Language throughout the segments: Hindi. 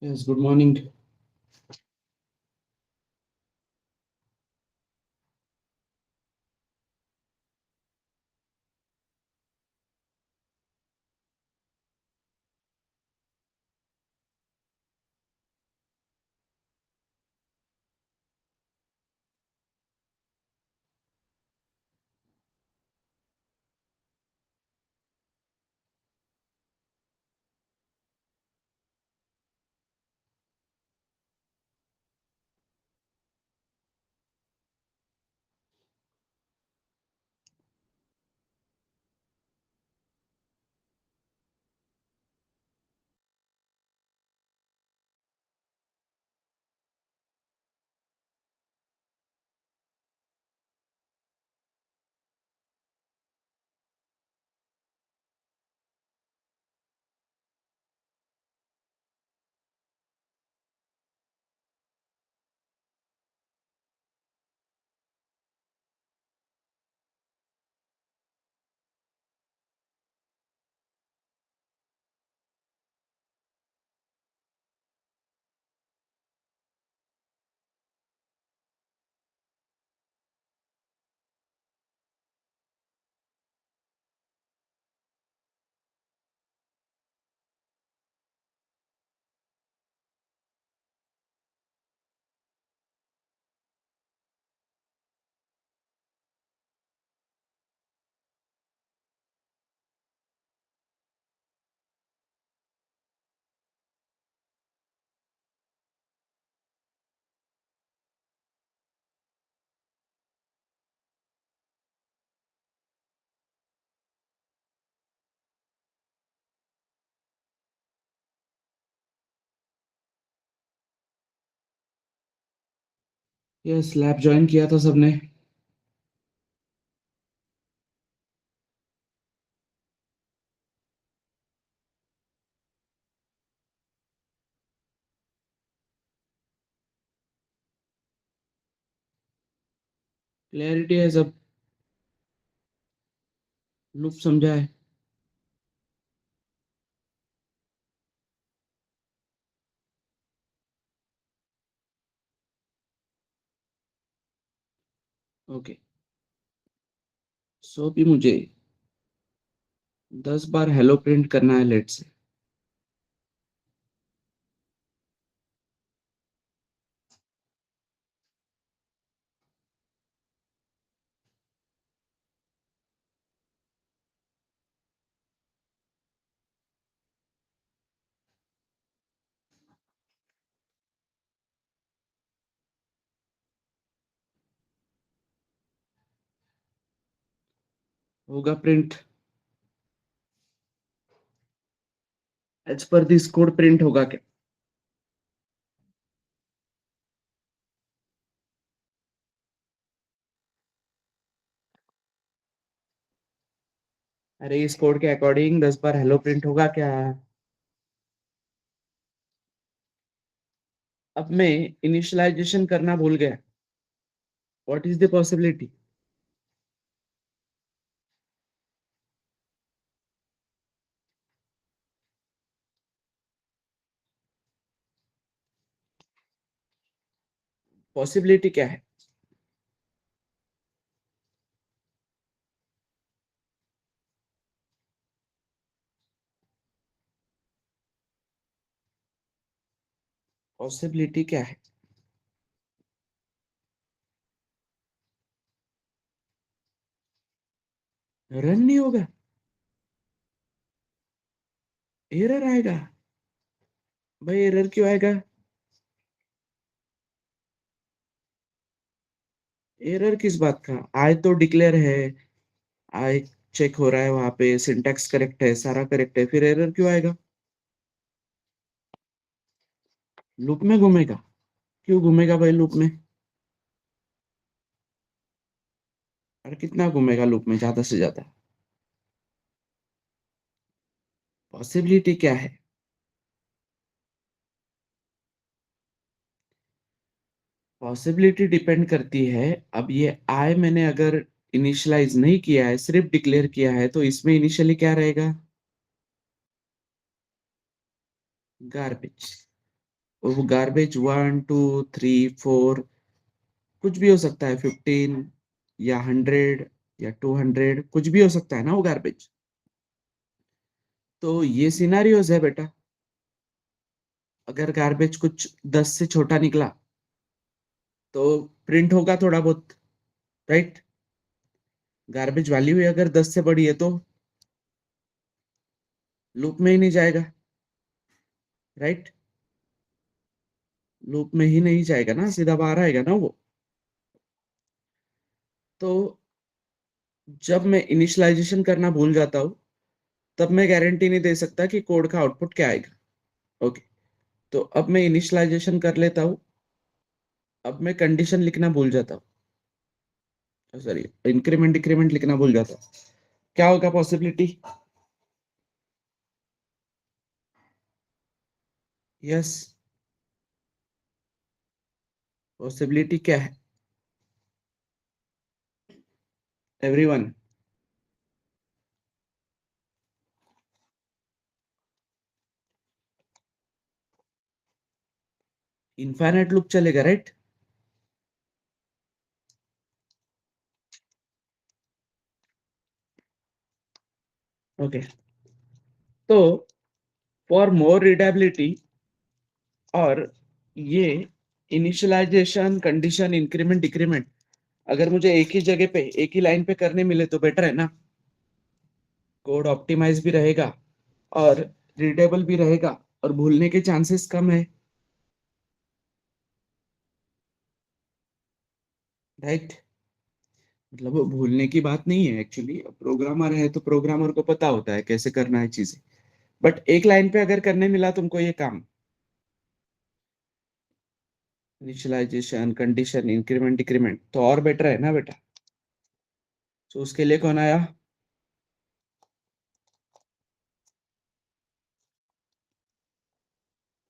Yes, good morning. Yes, lab join किया था सबने। क्लैरिटी है सब। लूप समझा है। ओके। सो भी मुझे 10 बार हेलो प्रिंट करना है लेट से। होगा print. As per this code print होगा क्या? अरे इस कोड के अकॉर्डिंग 10 बार हेलो प्रिंट होगा क्या? अब मैं इनिशियलाइजेशन करना भूल गया। What is the possibility? Possibility क्या है? पॉसिबिलिटी क्या है? रन नहीं होगा? एरर आएगा? भाई एरर क्यों आएगा? एरर किस बात का? आय तो डिक्लेयर है। आय चेक हो रहा है, वहां पे सिंटैक्स करेक्ट है, सारा करेक्ट है, फिर एरर क्यों आएगा? लूप में घूमेगा? क्यों घूमेगा भाई लूप में? और कितना घूमेगा लूप में ज्यादा से ज्यादा? पॉसिबिलिटी क्या है? पॉसिबिलिटी डिपेंड करती है। अब ये आय मैंने अगर इनिशियलाइज नहीं किया है, सिर्फ डिक्लेयर किया है, तो इसमें इनिशियली क्या रहेगा? गार्बेज। वो गार्बेज 1 2 3 4 कुछ भी हो सकता है, 15 या 100 या 200 कुछ भी हो सकता है ना वो गार्बेज। तो ये सिनारियोज है बेटा। अगर गार्बेज कुछ 10 से छोटा निकला तो प्रिंट होगा थोड़ा बहुत, राइट। गार्बेज वैल्यू ही अगर 10 से बड़ी है तो लूप में ही नहीं जाएगा, राइट। लूप में ही नहीं जाएगा ना, सीधा बाहर आएगा ना वो। तो जब मैं इनिशियलाइजेशन करना भूल जाता हूँ तब मैं गारंटी नहीं दे सकता कि कोड का आउटपुट क्या आएगा। ओके, तो अब मैं इनिशियलाइजेशन कर लेता हूँ। अब मैं कंडीशन लिखना भूल जाता हूँ, सॉरी इंक्रीमेंट डिक्रीमेंट लिखना भूल जाता हूँ। क्या होगा पॉसिबिलिटी? यस, पॉसिबिलिटी क्या है एवरीवन? इनफाइनाइट लूप चलेगा, राइट। ओके, तो फॉर मोर रीडेबिलिटी और ये इनिशियलाइजेशन कंडीशन इंक्रीमेंट डिक्रीमेंट अगर मुझे एक ही जगह पे एक ही लाइन पे करने मिले तो बेटर है ना। कोड ऑप्टिमाइज भी रहेगा और रीडेबल भी रहेगा और भूलने के चांसेस कम है, राइट। मतलब वो भूलने की बात नहीं है एक्चुअली, प्रोग्रामर है तो प्रोग्रामर को पता होता है कैसे करना है चीजें। बट एक लाइन पे अगर करने मिला तुमको ये काम, इनिशियलाइजेशन कंडीशन इंक्रीमेंट डिक्रीमेंट, तो और बेटर है ना बेटा। तो उसके लिए कौन आया?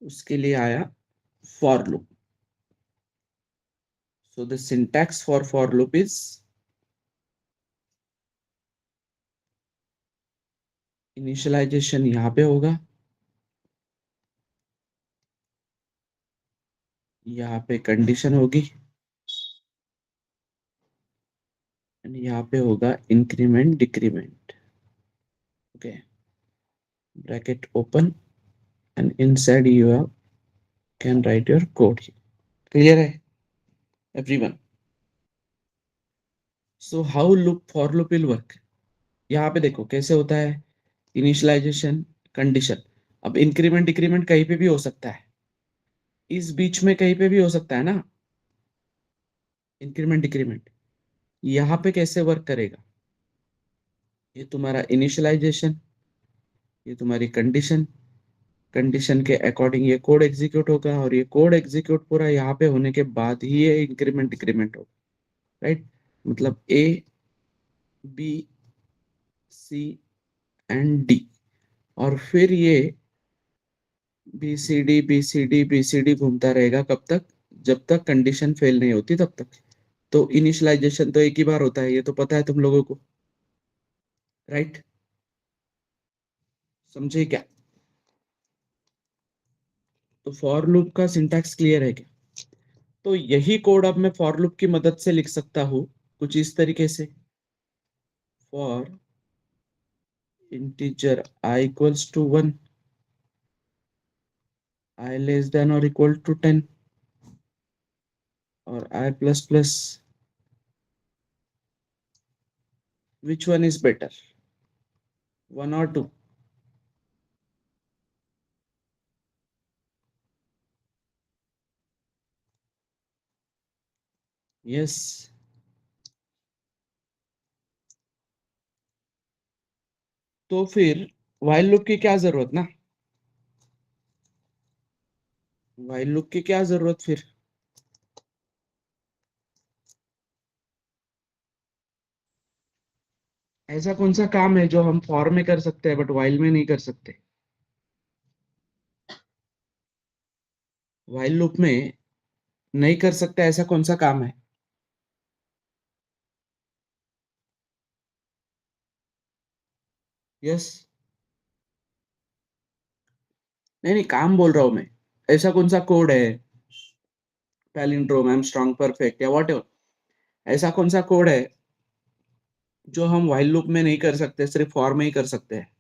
उसके लिए आया for loop. So the syntax for loop is initialization यहाँ पे होगा, यहाँ पे कंडीशन होगी, एंड यहाँ पे होगा increment decrement. Okay, bracket open and inside you have can write your code. Clear है everyone? So how loop for loop will work, यहाँ पे देखो कैसे होता है। इनिशियलाइजेशन कंडीशन, अब इंक्रीमेंट डिक्रीमेंट कहीं पे भी हो सकता है, इस बीच में कहीं पे भी हो सकता है ना इंक्रीमेंट डिक्रीमेंट। यहाँ पे कैसे वर्क करेगा? ये तुम्हारा इनिशियलाइजेशन, ये तुम्हारी कंडीशन, कंडीशन के अकॉर्डिंग ये कोड एग्जीक्यूट होगा और ये कोड एग्जीक्यूट पूरा यहाँ पे होने के बाद ही ये इंक्रीमेंट डिक्रीमेंट होगा, राइट। मतलब A B C and D, और फिर ये B C D B C D B C D घूमता रहेगा कब तक? जब तक कंडीशन फेल नहीं होती तब तक। तो इनिशियलाइजेशन तो एक ही बार होता है, ये तो पता है तुम लोगों को, राइट। समझे क्या? तो फॉर लूप का सिंटैक्स क्लियर है क्या? तो यही कोड अब मैं फॉर लूप की मदद से लिख सकता हूँ कुछ इस तरीके से। For integer I equals to 1, I less than और इक्वल टू 10 और I plus plus, which one is better, 1 और 2? यस। तो फिर while लूप की क्या जरूरत ना, while लूप की क्या जरूरत फिर? ऐसा कौन सा काम है जो हम फॉर में कर सकते हैं बट while में नहीं कर सकते? while लूप में नहीं कर सकते ऐसा कौन सा काम है? यस। नहीं नहीं, काम बोल रहा हूं मैं। ऐसा कौन सा कोड है, पैलिंड्रोम, एमस्ट्रॉन्ग, परफेक्ट या वॉट एवर, ऐसा कौन सा कोड है जो हम व्हाइल लूप में नहीं कर सकते, सिर्फ फॉर में ही कर सकते हैं?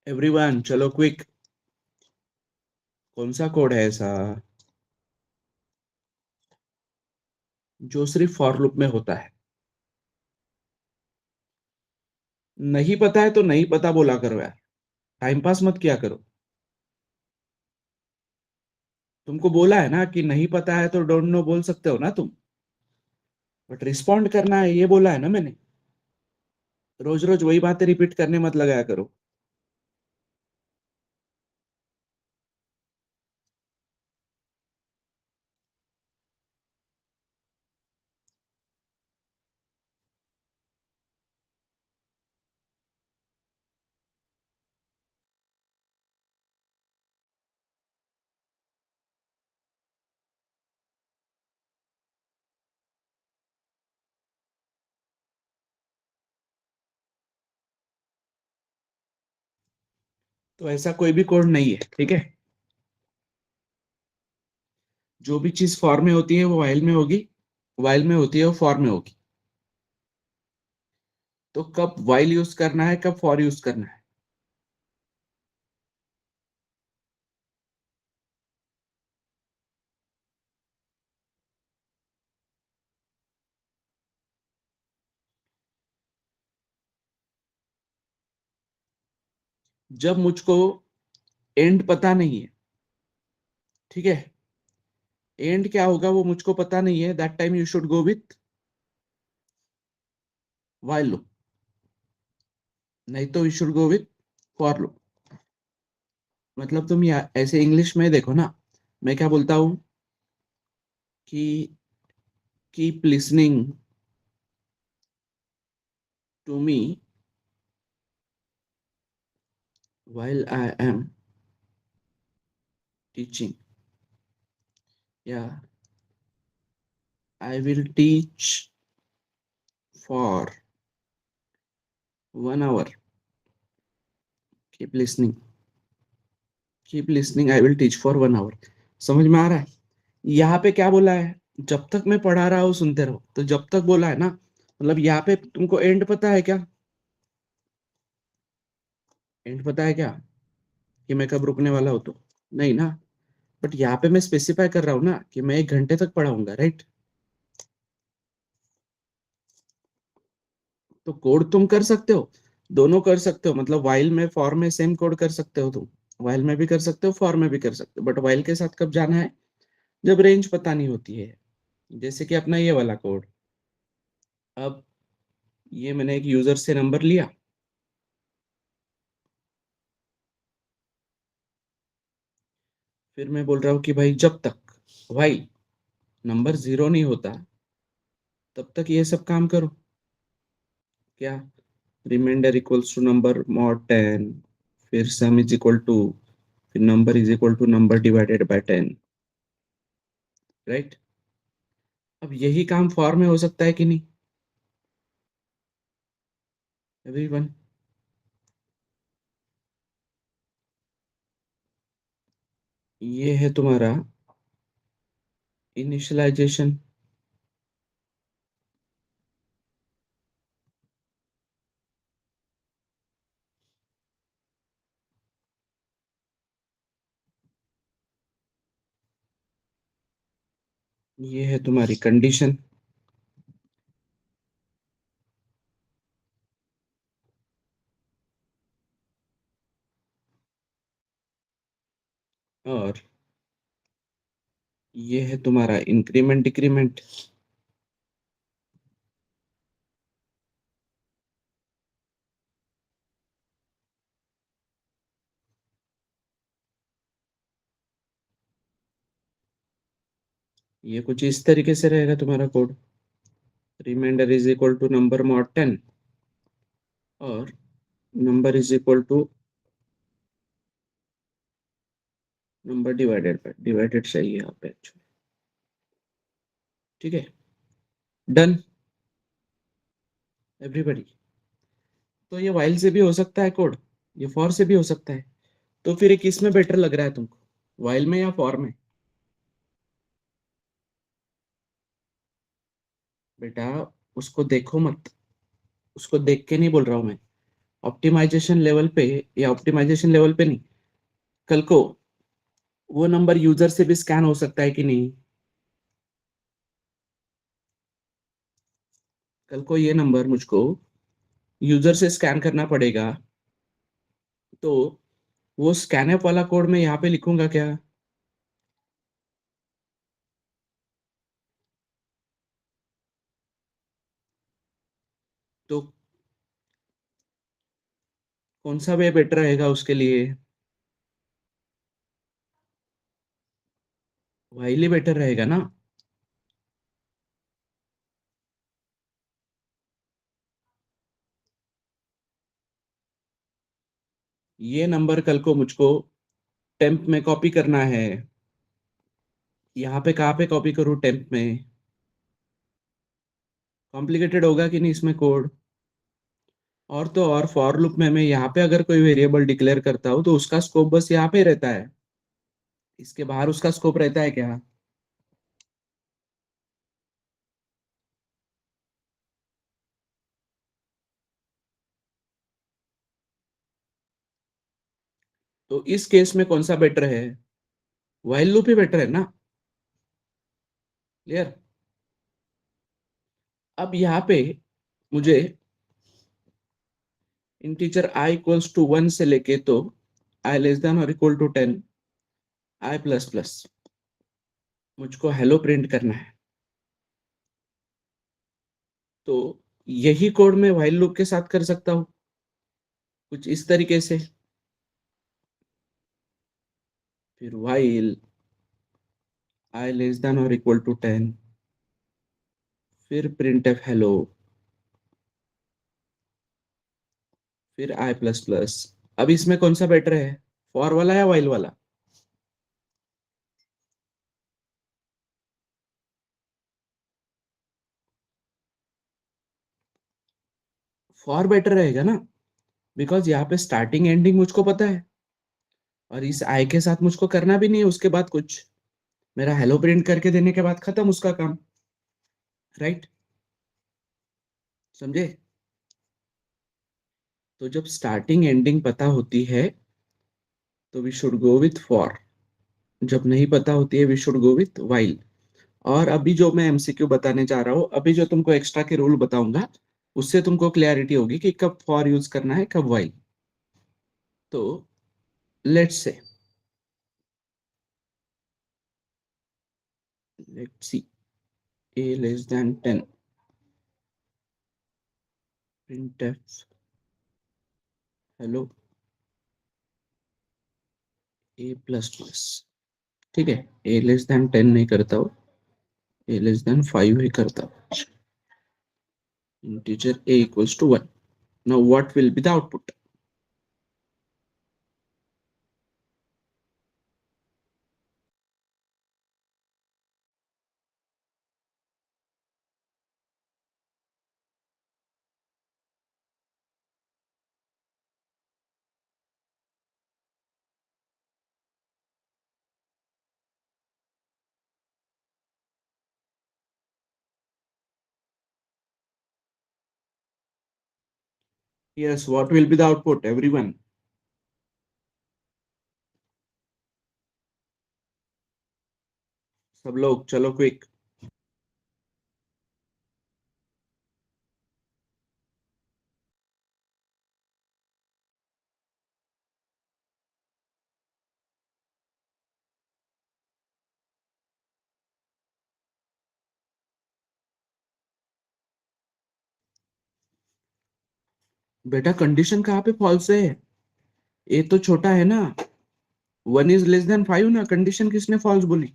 एवरीवन चलो क्विक, कौन सा कोड है ऐसा जो सिर्फ फॉर लूप में होता है? नहीं पता है तो नहीं पता बोला करो यार, टाइम पास मत किया करो। तुमको बोला है ना कि नहीं पता है तो डोंट नो बोल सकते हो ना तुम, बट रिस्पॉन्ड करना है ये बोला है ना मैंने। रोज रोज वही बातें रिपीट करने मत लगाया करो। तो ऐसा कोई भी कोड नहीं है, ठीक है? जो भी चीज फॉर में होती है वो वाइल में होगी, वाइल में होती है वो फॉर में होगी। तो कब वाइल यूज करना है, कब फॉर यूज करना है? जब मुझको एंड पता नहीं है, ठीक है, एंड क्या होगा वो मुझको पता नहीं है, that time you should go with while loop, नहीं तो you should go with for loop. मतलब तुम ऐसे इंग्लिश में देखो ना, मैं क्या बोलता हूँ कि keep listening to me while I am teaching, या I will teach for 1 hour, keep listening, keep listening, I will teach for 1 hour। समझ में आ रहा है? यहाँ पे क्या बोला है, जब तक मैं पढ़ा रहा हूँ सुनते रहो, तो जब तक बोला है ना, मतलब यहाँ पे तुमको एंड पता है क्या? एंड पता है क्या कि मैं कब रुकने वाला हूँ? तो नहीं ना, बट यहाँ पे मैं स्पेसिफाई कर रहा हूँ ना कि मैं 1 घंटे तक पढ़ाऊंगा, राइट? तो कोड तुम कर सकते हो, दोनों कर सकते हो, मतलब वाइल में फॉर में सेम कोड कर सकते हो तुम, वाइल में भी कर सकते हो फॉर में भी कर सकते हो, बट वाइल के साथ कब जाना है, जब रेंज पता नहीं होती है। जैसे कि अपना ये वाला कोड, अब ये मैंने एक यूजर से नंबर लिया, फिर मैं बोल रहा हूँ कि भाई जब तक भाई नंबर 0 नहीं होता तब तक ये सब काम करो। क्या? Remainder equals to number mod 10, फिर सम इज इक्वल टू, फिर number is equal to number divided by 10, right? अब यही काम फॉर में हो सकता है कि नहीं, एवरीवन? ये है तुम्हारा इनिशियलाइजेशन, ये है तुम्हारी कंडीशन, और ये है तुम्हारा इंक्रीमेंट डिक्रीमेंट। ये कुछ इस तरीके से रहेगा तुम्हारा code, remainder is equal to number mod 10, और number is equal to number divided by, divided चाहिए यहाँ पे एक्चुअली। ठीक है, डन एवरीबॉडी। तो ये वाइल से भी हो सकता है कोड, ये फॉर से भी हो सकता है। तो फिर ये किस में बेटर लग रहा है तुमको, वाइल में या फॉर में? बेटा उसको देखो मत, उसको देख के नहीं बोल रहा हूं मैं। ऑप्टिमाइजेशन लेवल पे, या ऑप्टिमाइजेशन लेवल पे नहीं, कल को वो नंबर यूजर से भी स्कैन हो सकता है कि नहीं। कल को ये नंबर मुझको यूजर से स्कैन करना पड़ेगा, तो वो स्कैनअप वाला कोड मैं यहाँ पे लिखूंगा क्या? तो कौन सा वे बेटर रहेगा उसके लिए? वाइल ही बेटर रहेगा ना। ये नंबर कल को मुझको टेम्प में कॉपी करना है। यहाँ पे कहाँ पे कॉपी करूँ टेम्प में? कॉम्प्लिकेटेड होगा कि नहीं इसमें कोड? और तो और फॉर लूप में मैं यहाँ पे अगर कोई वेरिएबल डिक्लेयर करता हूँ तो उसका स्कोप बस यहाँ पे रहता है, इसके बाहर उसका स्कोप रहता है क्या? तो इस केस में कौन सा बेटर है? वाइल लूप ही बेटर है ना। क्लियर? अब यहाँ पे मुझे इंटीजर i इक्वल्स टू 1 से लेके तो i लेस देन और equal to 10, i plus plus मुझको हेलो प्रिंट करना है। तो यही कोड मैं व्हाइल लूप के साथ कर सकता हूँ, कुछ इस तरीके से। फिर व्हाइल i लेस देन और इक्वल टू 10, फिर प्रिंट एफ हेलो, फिर i प्लस प्लस। अब इसमें कौन सा बेटर है, फॉर वाला या व्हाइल वाला? फॉर बेटर रहेगा ना, बिकॉज यहाँ पे स्टार्टिंग एंडिंग मुझको पता है, और इस आई के साथ मुझको करना भी नहीं है उसके बाद कुछ। मेरा हेलो प्रिंट करके देने के बाद खत्म उसका काम। राइट? समझे? तो जब स्टार्टिंग एंडिंग पता होती है तो we should go with for, जब नहीं पता होती है we should go with while. और अभी जो मैं एमसीक्यू बताने जा रहा हूँ, अभी जो तुमको एक्स्ट्रा के रूल बताऊंगा, उससे तुमको क्लैरिटी होगी कि कब फॉर यूज करना है कब वाइल। तो let's say, let's see, a less than 10, printf hello a plus plus. ठीक है, a लेस देन 10 नहीं करता हूँ, a लेस देन 5 ही करता हूँ। integer a equals to 1. Now what will be the output? Yes, what will be the output, everyone? सब लोग चलो क्विक। बेटा कंडीशन कहाँ पे फॉल्स है? ए तो छोटा है ना, 1 is less than 5 ना, कंडीशन किसने फॉल्स बोली?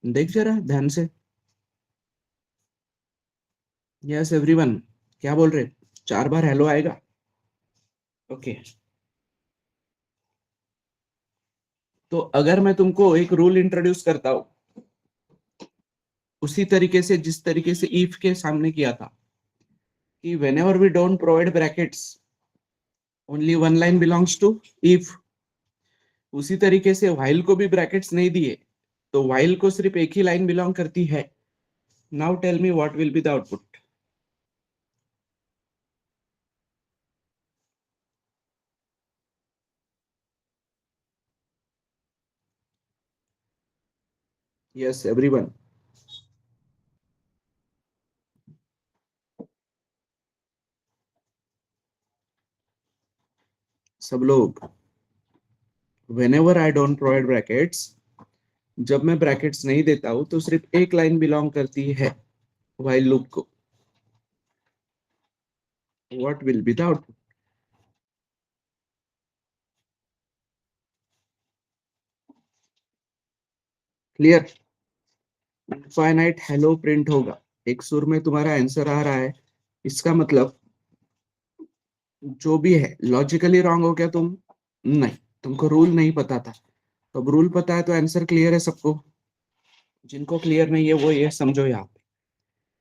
देख जरा ध्यान से, यस एवरीवन, क्या बोल रहे? 4 बार हेलो आएगा? ओके। तो अगर मैं तुमको एक रूल इंट्रोड्यूस करता हूं उसी तरीके से जिस तरीके से इफ के सामने किया था कि whenever we don't provide brackets only one line belongs to if, उसी तरीके से व्हाइल को भी ब्रैकेट्स नहीं दिए तो व्हाइल को सिर्फ एक ही लाइन बिलोंग करती है। Now tell me what will be the output. Yes everyone, सब लोग। Whenever I don't provide brackets, जब मैं ब्रैकेट्स नहीं देता हूं तो सिर्फ एक लाइन बिलोंग करती है व्हाइल लूप को। What will be the output? Clear? Infinite hello print होगा। एक सुर में तुम्हारा आंसर आ रहा है, इसका मतलब जो भी है लॉजिकली रॉन्ग हो गया तुम? नहीं, तुमको रूल नहीं पता था। तो अब रूल पता है तो आंसर क्लियर है सबको। जिनको क्लियर नहीं है वो ये समझो यहाँ पे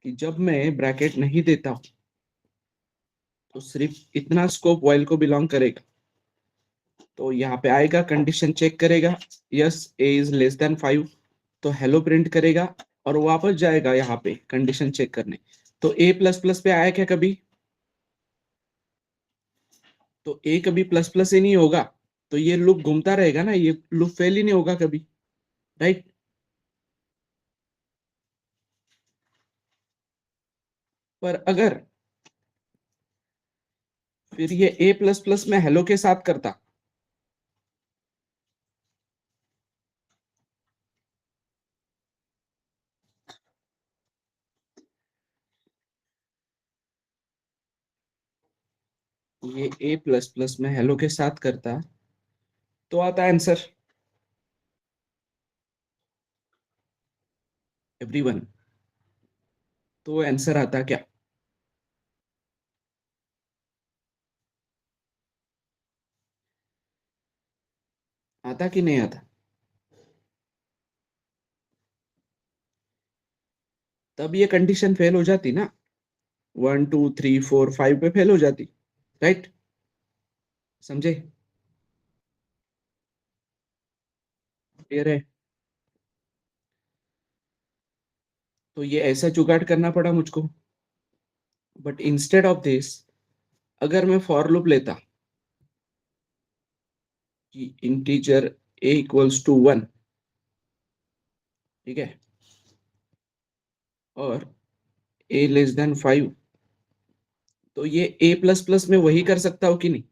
कि जब मैं ब्रैकेट नहीं देता हूं तो सिर्फ इतना स्कोप वाइल को बिलोंग करेगा। तो यहाँ पे आएगा, कंडीशन चेक करेगा, yes A is less than 5, तो हेलो प्रिंट करेगा और वापस जाएगा यहाँ पे कंडीशन चेक करने। तो ए प्लस प्लस पे आया क्या कभी? तो ए कभी प्लस प्लस ही नहीं होगा, तो ये लूप घूमता रहेगा ना, ये लूप फेल ही नहीं होगा कभी, राइट? पर अगर फिर ये ए प्लस प्लस में हेलो के साथ करता, ये ए प्लस प्लस में हेलो के साथ करता तो आता आंसर एवरीवन। तो आंसर आता क्या? आता कि नहीं आता? तब ये कंडीशन फेल हो जाती ना, 1 2 3 4 5 पे फेल हो जाती, राइट? समझे? क्लियर है? तो ये ऐसा जुगाड़ करना पड़ा मुझको। बट इंस्टेड ऑफ दिस, अगर मैं फॉर लूप लेता कि इंटीजर ए इक्वल्स टू 1, ठीक है, और ए लेस देन 5, तो ये ए प्लस प्लस में वही कर सकता हो कि नहीं,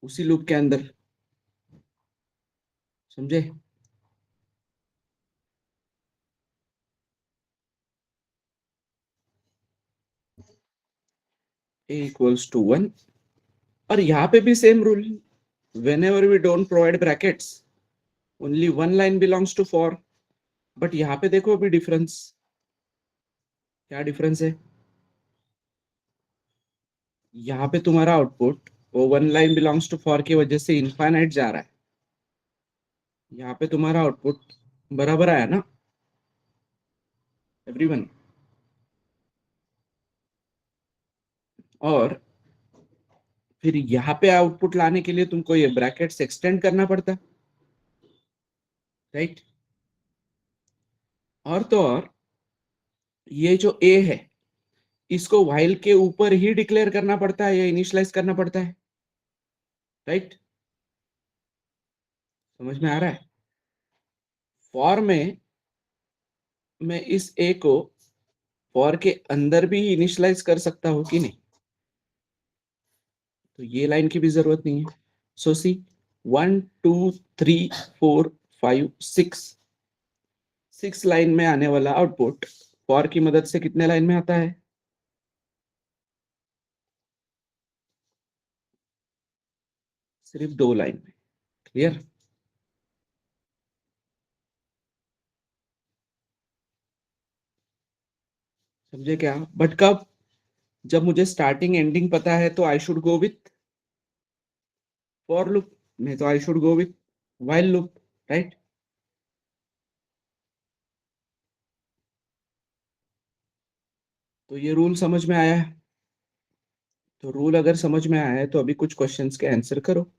उसी लूप के अंदर? समझे? ए इक्वल्स टू 1, और यहाँ पे भी same rule, whenever we don't provide brackets only one line belongs to for. But यहाँ पे देखो अभी डिफरेंस, क्या डिफरेंस है? यहाँ पे तुम्हारा आउटपुट वो one line belongs to for की वजह से इनफाइनाइट जा रहा है, यहाँ पे तुम्हारा आउटपुट बराबर आया ना एवरीवन? और फिर यहाँ पे आउटपुट लाने के लिए तुमको ये ब्रैकेट्स एक्सटेंड करना पड़ता, राइट? और तो और ये जो ए है इसको व्हाइल के ऊपर ही डिक्लेयर करना पड़ता है या इनिशियलाइज करना पड़ता है, राइट? समझ में आ रहा है? फॉर में मैं इस ए को फॉर के अंदर भी इनिशियलाइज कर सकता हूँ कि नहीं? तो ये लाइन की भी जरूरत नहीं है। सो सी, 1 2 3 4 5 6, 6 लाइन में आने वाला आउटपुट फॉर की मदद से कितने लाइन में आता है? सिर्फ 2 लाइन में। क्लियर? समझे क्या? बट कब? जब मुझे स्टार्टिंग एंडिंग पता है तो I should go with for loop, नहीं तो I should go with while loop, right? तो ये रूल समझ में आया है? तो रूल अगर समझ में आया है तो अभी कुछ क्वेश्चंस के आंसर करो।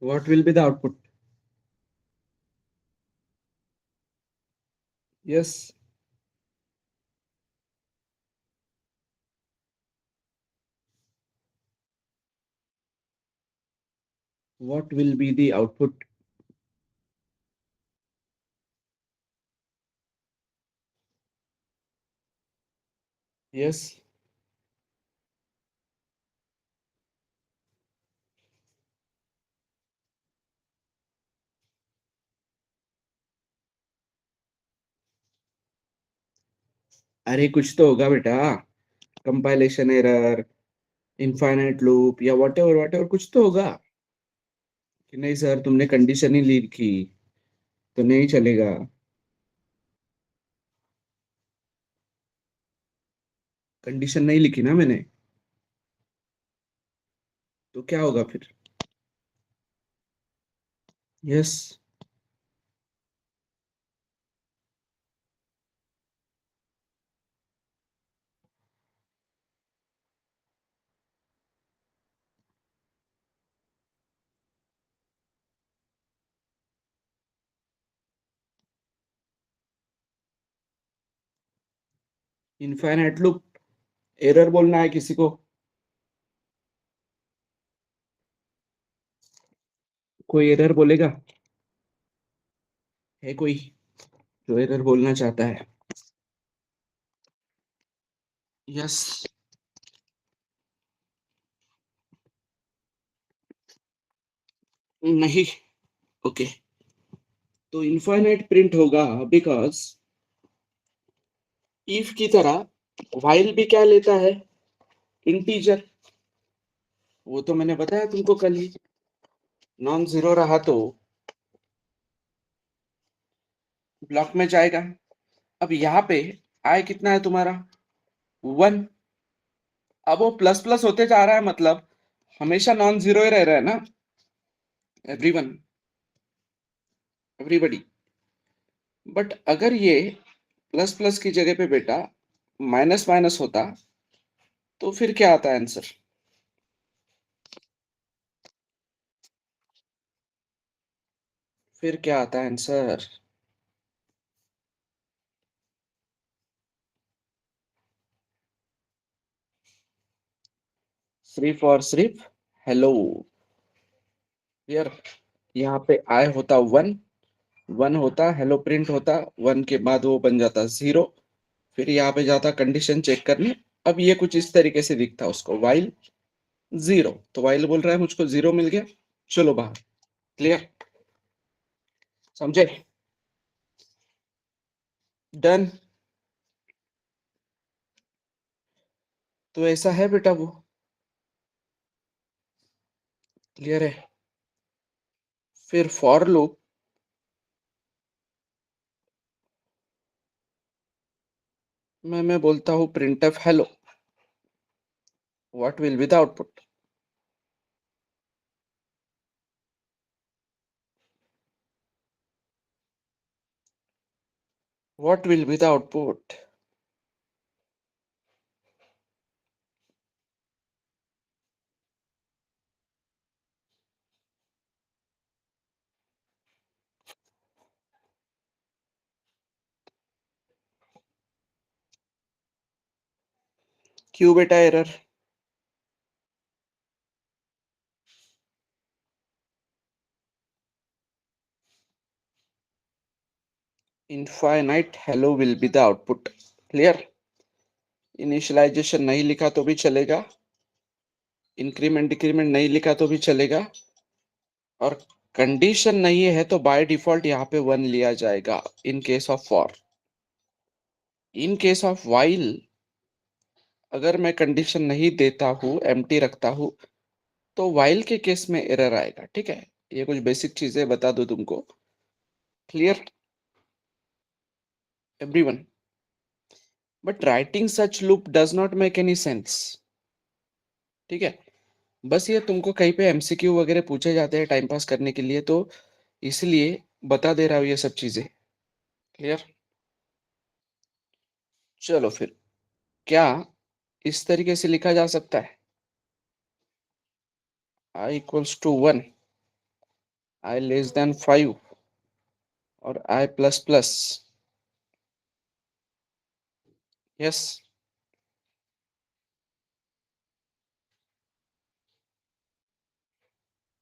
What will be the output? Yes. What will be the output? Yes. अरे कुछ तो होगा बेटा, कंपाइलेशन एरर, इनफाइनाइट लूप या वॉट एवर कुछ तो होगा। कि नहीं सर तुमने कंडीशन ही लिखी तो नहीं चलेगा। कंडीशन नहीं लिखी ना मैंने, तो क्या होगा फिर? यस। इनफाइनाइट लूप एरर बोलना है किसी को? कोई एरर बोलेगा? है कोई जो एरर बोलना चाहता है? यस। नहीं। ओके। तो इनफाइनाइट प्रिंट होगा बिकॉज इफ की तरह व्हाइल भी क्या लेता है? इंटीजर। वो तो मैंने बताया तुमको कल ही। नॉन जीरो रहा तो ब्लॉक में जाएगा। अब यहाँ पे आई कितना है तुम्हारा? 1। अब वो प्लस प्लस होते जा रहा है, मतलब हमेशा नॉन जीरो ही रह रहा है ना? Everyone, everybody. बट अगर ये प्लस प्लस की जगह पे बेटा माइनस माइनस होता तो फिर क्या आता है आंसर? फिर क्या आता है आंसर? सिर्फ और सिर्फ हेलो। यार यहाँ पे आई होता 1, 1 होता हेलो प्रिंट होता, 1 के बाद वो बन जाता 0, फिर यहाँ पे जाता कंडीशन चेक करने। अब ये कुछ इस तरीके से दिखता उसको, वाइल 0, तो वाइल बोल रहा है मुझको 0 मिल गया, चलो बाहर। क्लियर? समझे? डन। तो ऐसा है बेटा वो। क्लियर है? फिर फॉर लूप में मैं बोलता हूँ print f hello, what will be the output? What will be the output? क्यों बेटा error? Infinite hello will be the output. Clear? Initialization नहीं लिखा तो भी चलेगा, इंक्रीमेंट डिक्रीमेंट नहीं लिखा तो भी चलेगा, और कंडीशन नहीं है तो बाय डिफॉल्ट यहाँ पे 1 लिया जाएगा in case of for. In case of while अगर मैं कंडीशन नहीं देता हूँ, एम्प्टी रखता हूँ, तो वाइल के केस में एरर आएगा। ठीक है, ये कुछ बेसिक चीजें बता दो तुमको। Clear everyone? But writing such loop does not make any sense. ठीक है, बस ये तुमको कहीं पे एमसीक्यू वगैरह पूछे जाते हैं टाइम पास करने के लिए, तो इसलिए बता दे रहा हूँ ये सब चीजें। क्लियर? चलो फिर, क्या इस तरीके से लिखा जा सकता है? I equals to 1, I less than 5 और आई प्लस प्लस। यस,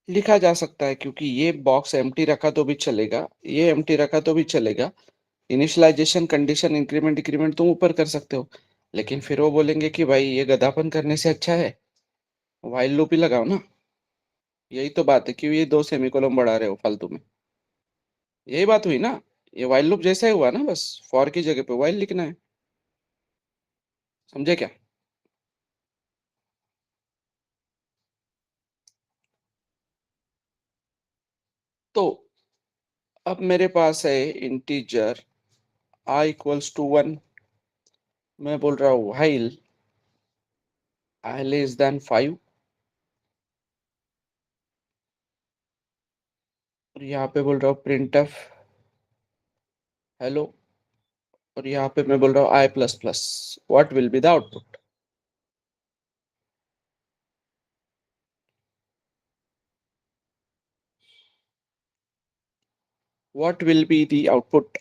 लिखा जा सकता है, क्योंकि ये बॉक्स एम्प्टी रखा तो भी चलेगा, ये एम्प्टी रखा तो भी चलेगा। इनिशियलाइजेशन, कंडीशन, इंक्रीमेंट डिक्रीमेंट तुम ऊपर कर सकते हो, लेकिन फिर वो बोलेंगे कि भाई ये गधापन करने से अच्छा है व्हाइल लूप ही लगाओ ना। यही तो बात है, क्यों ये दो सेमीकोलन बढ़ा रहे हो फालतू में? यही बात हुई ना, ये व्हाइल लूप जैसा ही हुआ ना, बस फॉर की जगह पे व्हाइल लिखना है। समझे क्या? तो अब मेरे पास है इंटीजर आई इक्वल्स टू 1, मैं बोल रहा हूँ व्हाइल आई लेस देन 5, और यहाँ पे बोल रहा हूँ प्रिंट एफ हेलो, और यहाँ पे मैं बोल रहा हूँ I plus plus. What will be the output? What will be the output?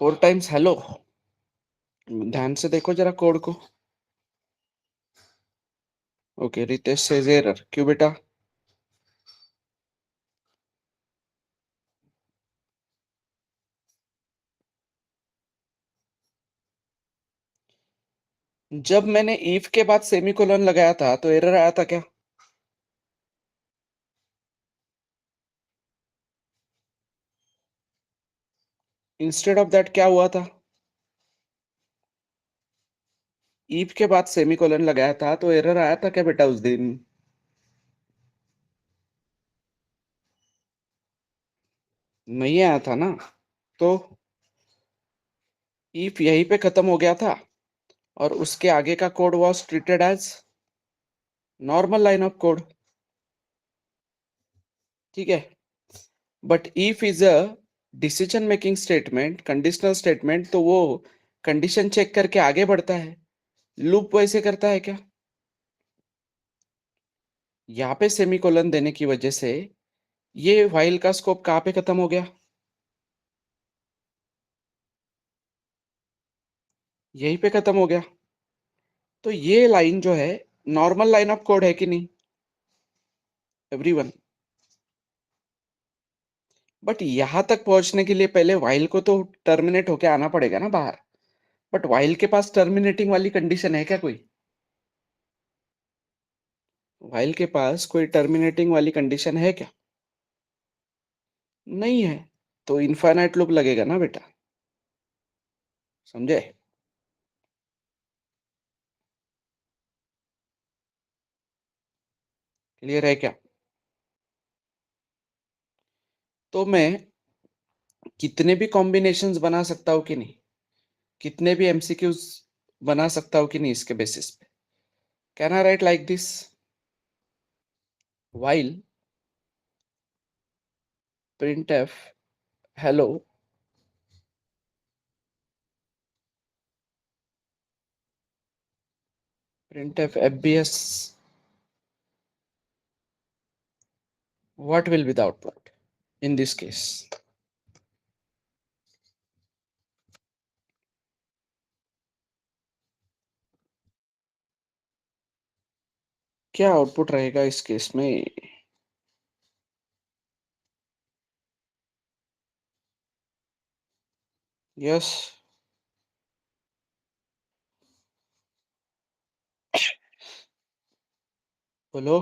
Four times hello? ध्यान से देखो जरा कोड को। ओके, रितेश से एरर क्यों बेटा? जब मैंने इफ के बाद सेमीकोलन लगाया था तो एरर आया था क्या? इंस्टेड ऑफ दैट क्या हुआ था? इफ के बाद सेमीकोलन लगाया था तो एरर आया था क्या बेटा उस दिन? नहीं आया था ना। तो इफ यहीं पे खत्म हो गया था, और उसके आगे का code was treated as normal line of code. ठीक है, but if is a decision making statement, conditional statement, तो वो कंडीशन चेक करके आगे बढ़ता है। लूप वैसे करता है क्या? यहाँ पे सेमीकोलन देने की वजह से ये व्हाइल का स्कोप कहाँ पे खत्म हो गया? यहीं पे खत्म हो गया। तो ये लाइन जो है नॉर्मल लाइन ऑफ कोड है कि नहीं एवरीवन? बट यहां तक पहुंचने के लिए पहले व्हाइल को तो टर्मिनेट होके आना पड़ेगा ना बाहर। बट व्हाइल के पास टर्मिनेटिंग वाली कंडीशन है क्या कोई? व्हाइल के पास कोई टर्मिनेटिंग वाली कंडीशन है क्या? नहीं है। तो इनफाइनाइट लूप लगेगा ना बेटा। समझे? क्लियर है क्या? तो मैं कितने भी कॉम्बिनेशंस बना सकता हूँ कि नहीं, कितने भी एमसीक्यूज बना सकता हूँ कि नहीं इसके बेसिस पे? Can I right like this? While printf hello printf fbs, what will be the output in this case? क्या आउटपुट रहेगा इस केस में? यस। बोलो।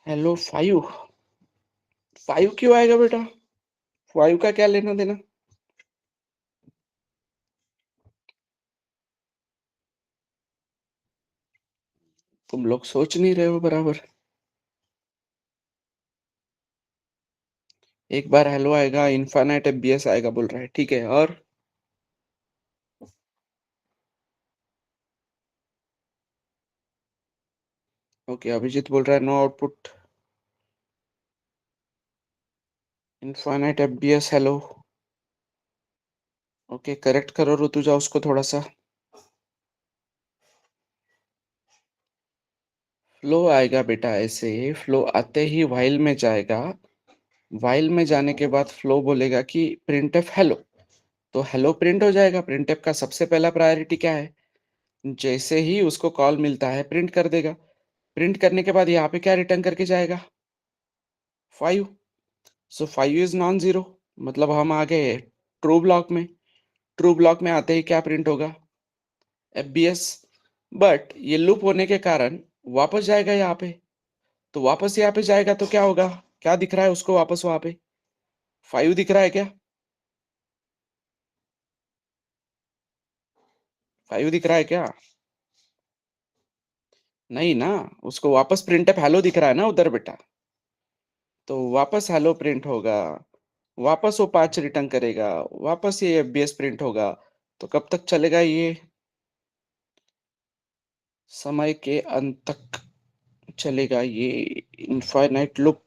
हेलो 5। 5 क्यों आएगा बेटा? 5 का क्या लेना देना? तुम लोग सोच नहीं रहे हो बराबर। एक बार हेलो आएगा, इनफाइनाइट एफबीएस आएगा बोल रहा है, ठीक है। और ओके, अभिजीत बोल रहा है नो आउटपुट, इनफाइनाइट एफबीएस हेलो। ओके, करेक्ट करो ऋतुजा उसको थोड़ा सा। फ्लो आएगा बेटा, ऐसे फ्लो आते ही व्हाइल में जाएगा। व्हाइल में जाने के बाद फ्लो बोलेगा कि प्रिंटफ हेलो, तो हेलो प्रिंट हो जाएगा। प्रिंटफ का सबसे पहला प्रायोरिटी क्या है? जैसे ही उसको कॉल मिलता है प्रिंट कर देगा। प्रिंट करने के बाद यहाँ पे क्या रिटर्न करके जाएगा? 5। सो 5 इज नॉन जीरो, मतलब हम आ गए ट्रू ब्लॉक में। ट्रू ब्लॉक में आते ही क्या प्रिंट होगा? एफबीएस। बट ये लूप होने के कारण वापस जाएगा यहाँ पे। तो वापस यहाँ पे जाएगा तो क्या होगा? क्या दिख रहा है उसको वापस वहां पे? 5 दिख रहा है क्या? 5 दिख रहा है क्या? नहीं ना, उसको वापस प्रिंट अप हेलो दिख रहा है ना उधर बेटा। तो वापस हेलो प्रिंट होगा, वापस वो 5 रिटर्न करेगा, वापस ये एफबीएस प्रिंट होगा। तो कब तक चलेगा ये? समय के अंत तक चलेगा ये infinite loop.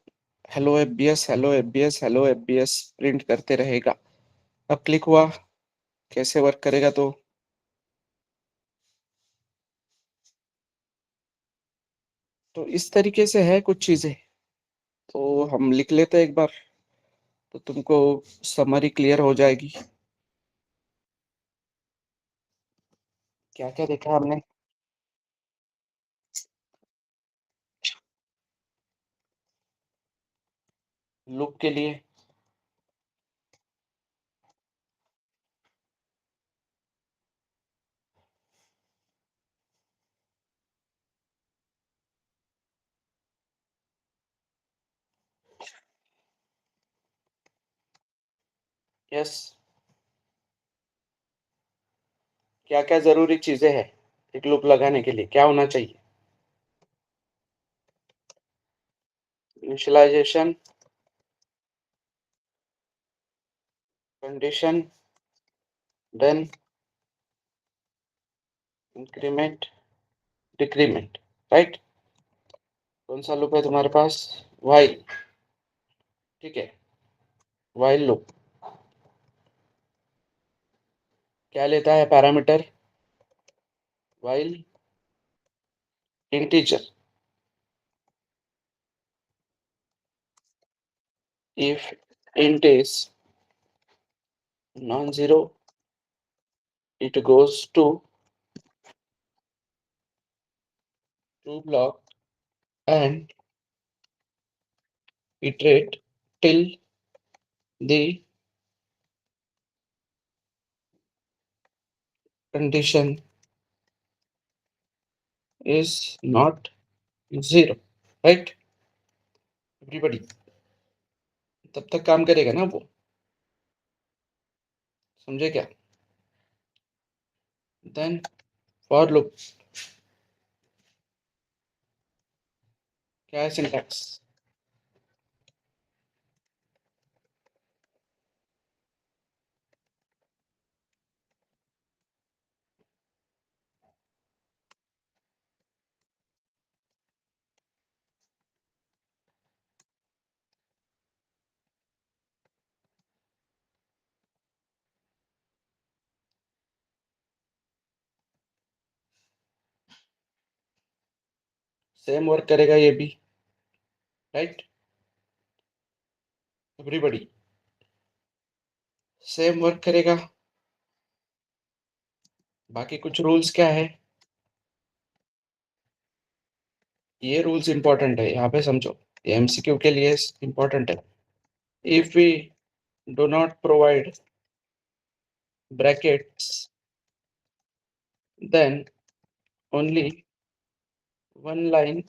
Hello FBS, hello FBS, hello FBS print करते रहेगा। अब क्लिक हुआ, कैसे वर्क करेगा? तो इस तरीके से है कुछ चीजें। तो हम लिख लेते हैं एक बार, तो तुमको समरी क्लियर हो जाएगी। क्या क्या देखा हमने? लूप के लिए यस, क्या क्या जरूरी चीजें हैं एक लूप लगाने के लिए, क्या होना चाहिए? Initialization, condition, then increment, decrement, right. कौन सा लूप है तुम्हारे पास? व्हाइल, ठीक है। व्हाइल लूप क्या लेता है parameter? While integer, if int is non-zero, it goes to true block and iterate till the condition is not zero, right? Everybody, तब तक काम करेगा ना वो, समझे क्या? देन फॉर लूप क्या है? सिंटैक्स सेम वर्क करेगा ये भी, राइट? एवरीबॉडी सेम वर्क करेगा। बाकी कुछ रूल्स क्या है, ये रूल्स इंपॉर्टेंट है, यहाँ पे समझो, ये एमसीक्यू के लिए इंपॉर्टेंट है। If we do not provide brackets then only one line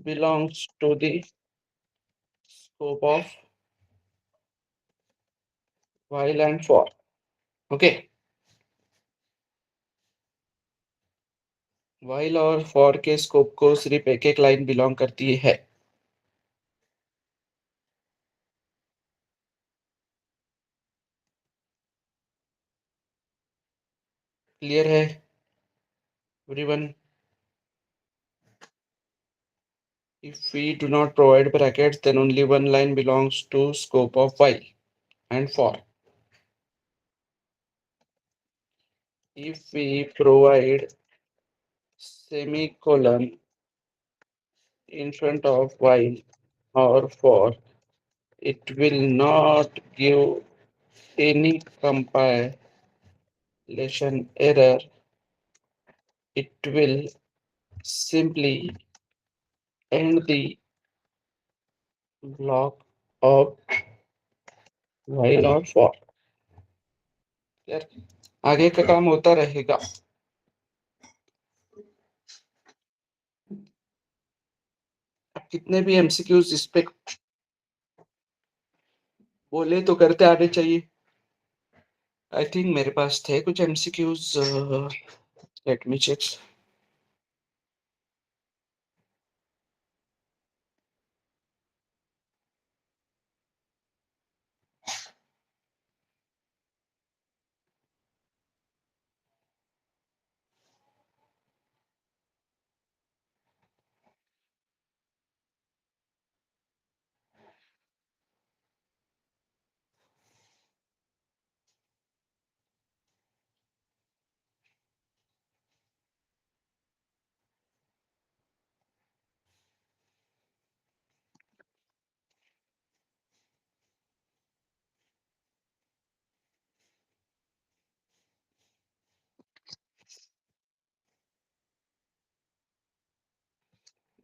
belongs to the scope of while and for. Okay, while और for के स्कोप को सिर्फ एक एक लाइन बिलोंग करती है। क्लियर है everyone? If we do not provide brackets then only one line belongs to scope of while and for. If we provide semicolon in front of while or for, it will not give any compilation error. It will simply end the block of while or for. यार आगे का काम होता रहेगा। अब कितने भी एमसीक्यूज इस पे बोले तो करते आने चाहिए। आई थिंक मेरे पास थे कुछ एमसीक्यूज, लेट मी चेक।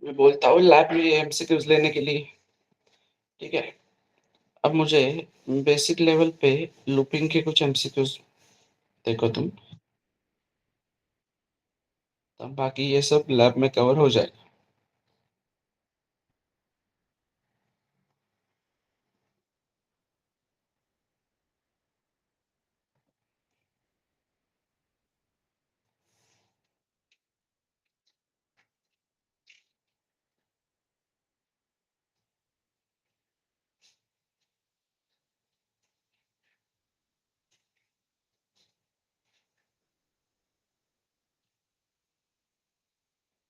मैं बोलता हूँ लैब में एमसीक्यूज लेने के लिए, ठीक है? अब मुझे बेसिक लेवल पे लूपिंग के कुछ एमसीक्यूज देखो तुम, तब बाकी ये सब लैब में कवर हो जाएगा।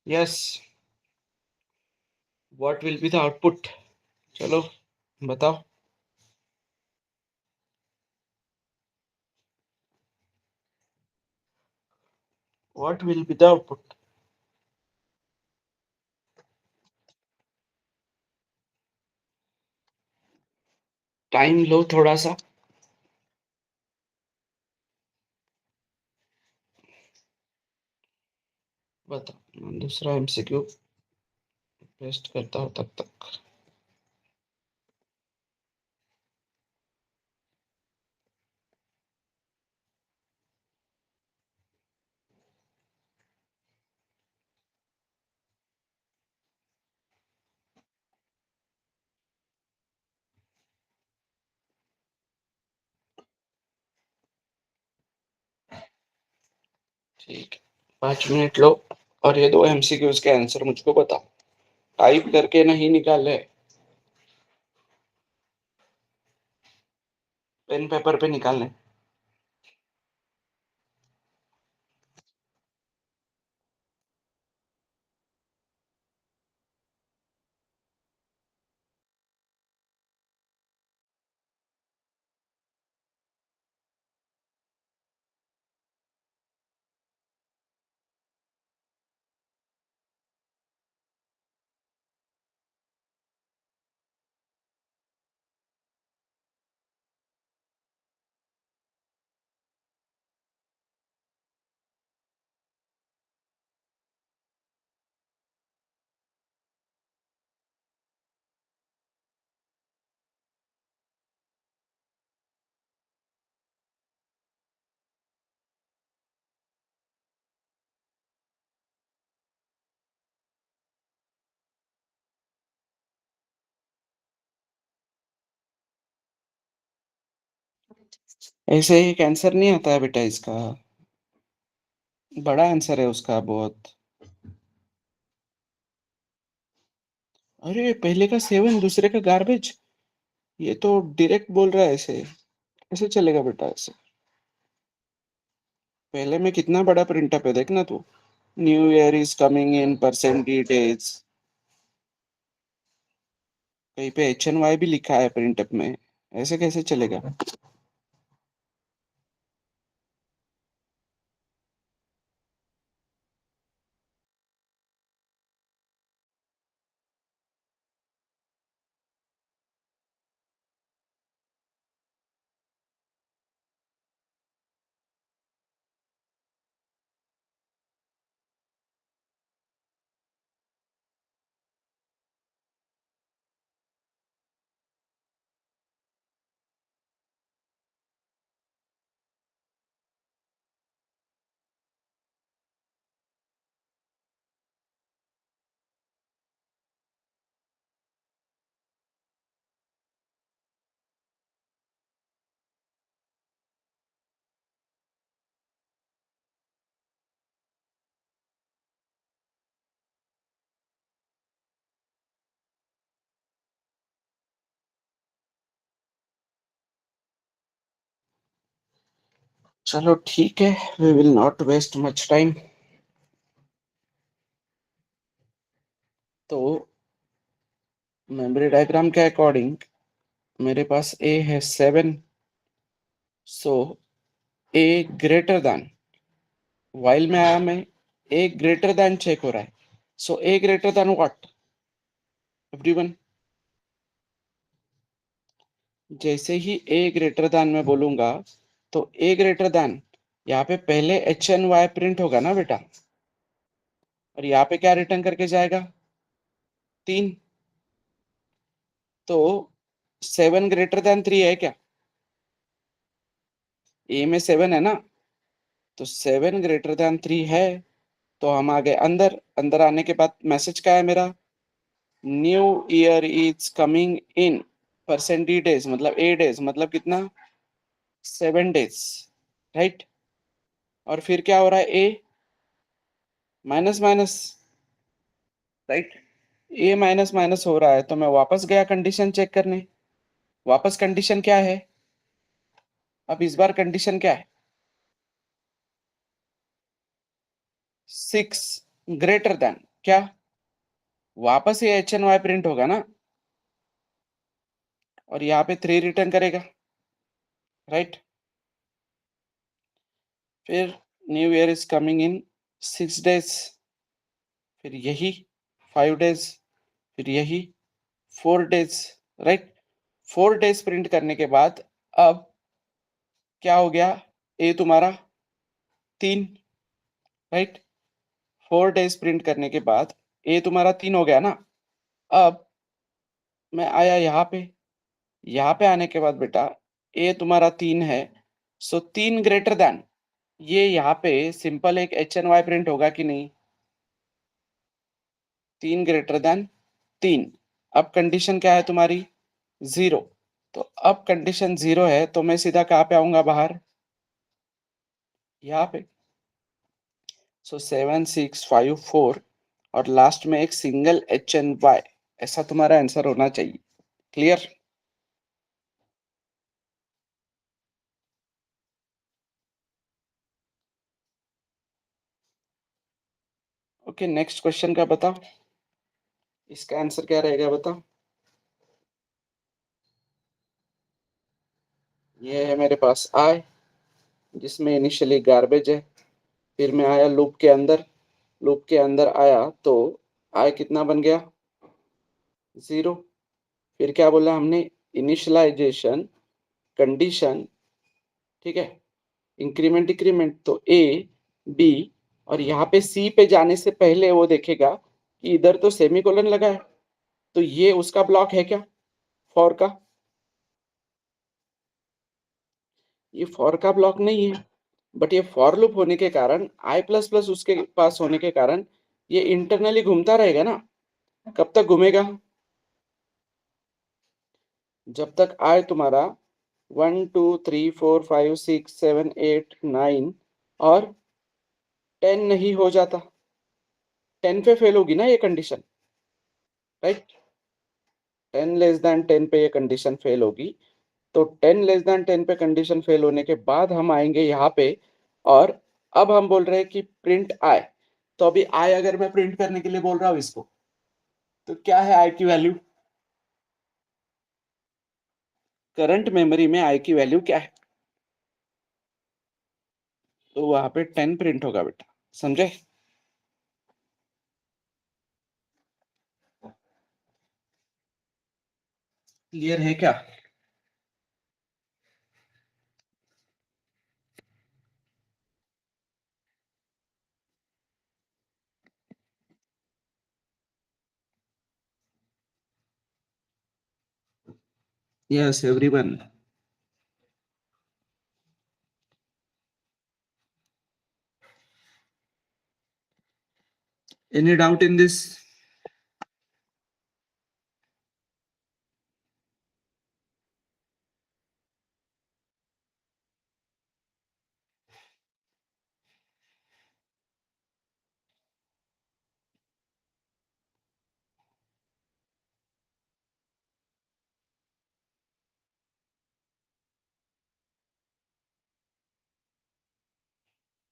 Yes, what will be the output? चलो बताओ। What will be the output? Time लो थोड़ा सा। बताओ, दूसरा एमसीक्यू पेस्ट करता हूँ तब तक। ठीक है, 5 मिनट लो और ये दो एमसीक्यूज के आंसर मुझको बताओ। टाइप करके नहीं निकाले, पेन पेपर पे निकालने। ऐसे एक आंसर नहीं आता है बेटा इसका, बड़ा आंसर है उसका बहुत। अरे पहले का 7 दूसरे का गार्बेज, ये तो डायरेक्ट बोल रहा है ऐसे, कैसे चलेगा बेटा ऐसे। पहले में कितना बड़ा प्रिंटअप है देखना तू, new year is coming in percentage, कहीं पे HNY भी लिखा है प्रिंटअप में, ऐसे कैसे चलेगा। चलो ठीक है, we will not waste much time. तो मेमोरी डायग्राम के अकॉर्डिंग मेरे पास ए है 7, so a greater than, while में आया मैं, ए ग्रेटर देन चेक हो रहा है, सो a greater then what everyone. जैसे ही ए ग्रेटर देन मैं बोलूंगा तो ए ग्रेटर देन, यहाँ पे पहले HNY प्रिंट होगा ना बेटा, और यहाँ पे क्या रिटर्न करके जाएगा 3, तो 7 ग्रेटर देन 3 है क्या, ए में 7 है ना, तो 7 ग्रेटर देन 3 है, तो हम आ गए अंदर। अंदर आने के बाद मैसेज क्या है मेरा, new year is coming in percentage, मतलब 8 डेज, मतलब कितना 7 डेज, राइट। और फिर क्या हो रहा है, ए माइनस माइनस, राइट, ए माइनस माइनस हो रहा है, तो मैं वापस गया कंडीशन चेक करने। वापस कंडीशन क्या है, अब इस बार कंडीशन क्या है, 6 ग्रेटर देन क्या, वापस ये HNY प्रिंट होगा ना, और यहाँ पे 3 रिटर्न करेगा, राइट। फिर new year is coming in 6 days, फिर यही 5 डेज, फिर यही 4 डेज, राइट। 4 डेज प्रिंट करने के बाद अब क्या हो गया, ए तुम्हारा 3, राइट। 4 डेज प्रिंट करने के बाद ए तुम्हारा 3 हो गया ना। अब मैं आया यहाँ पे, यहाँ पे आने के बाद बेटा ए तुम्हारा 3 है, सो 3 ग्रेटर देन, ये यहाँ पे सिंपल एक HNY प्रिंट होगा कि नहीं, 3 ग्रेटर देन 3। अब कंडीशन क्या है तुम्हारी 0, तो अब कंडीशन 0 है, तो मैं सीधा कहाँ पे आऊंगा बाहर, यहाँ पे, सो 7 6 5 4, और लास्ट में एक सिंगल HNY, ऐसा तुम्हारा आंसर होना चाहिए। क्लियर। ओके, नेक्स्ट क्वेश्चन का बताओ, इसका आंसर क्या रहेगा बताओ। ये है मेरे पास आई, जिसमें इनिशियली गार्बेज है, फिर मैं आया लूप के अंदर, लूप के अंदर आया तो आई कितना बन गया 0। फिर क्या बोला हमने, इनिशियलाइजेशन कंडीशन, ठीक है, इंक्रीमेंट डिक्रीमेंट, तो ए बी, और यहाँ पे सी पे जाने से पहले वो देखेगा कि इधर तो सेमीकोलन लगा है, तो ये उसका ब्लॉक है क्या, फॉर का, ये फॉर का ब्लॉक नहीं है, बट ये फॉर लूप होने के कारण आई प्लस प्लस उसके पास होने के कारण ये इंटरनली घूमता रहेगा ना। कब तक घूमेगा, जब तक आई तुम्हारा 1 2 3 4 5 6 7 8 9 और 10 नहीं हो जाता, 10 पे फेल होगी ना ये कंडीशन, राइट। 10 < 10 पे ये कंडीशन फेल होगी। तो 10 < 10 पे कंडीशन फेल होने के बाद हम आएंगे यहाँ पे, और अब हम बोल रहे हैं कि प्रिंट आई। तो अभी आई अगर मैं प्रिंट करने के लिए बोल रहा हूँ इसको, तो क्या है आई की वैल्यू? करंट मेमोरी में आई की वैल्यू क्या है? तो वहां पे 10 प्रिंट होगा बेटा, समझे? क्लियर है क्या? Yes everyone. Any doubt in this?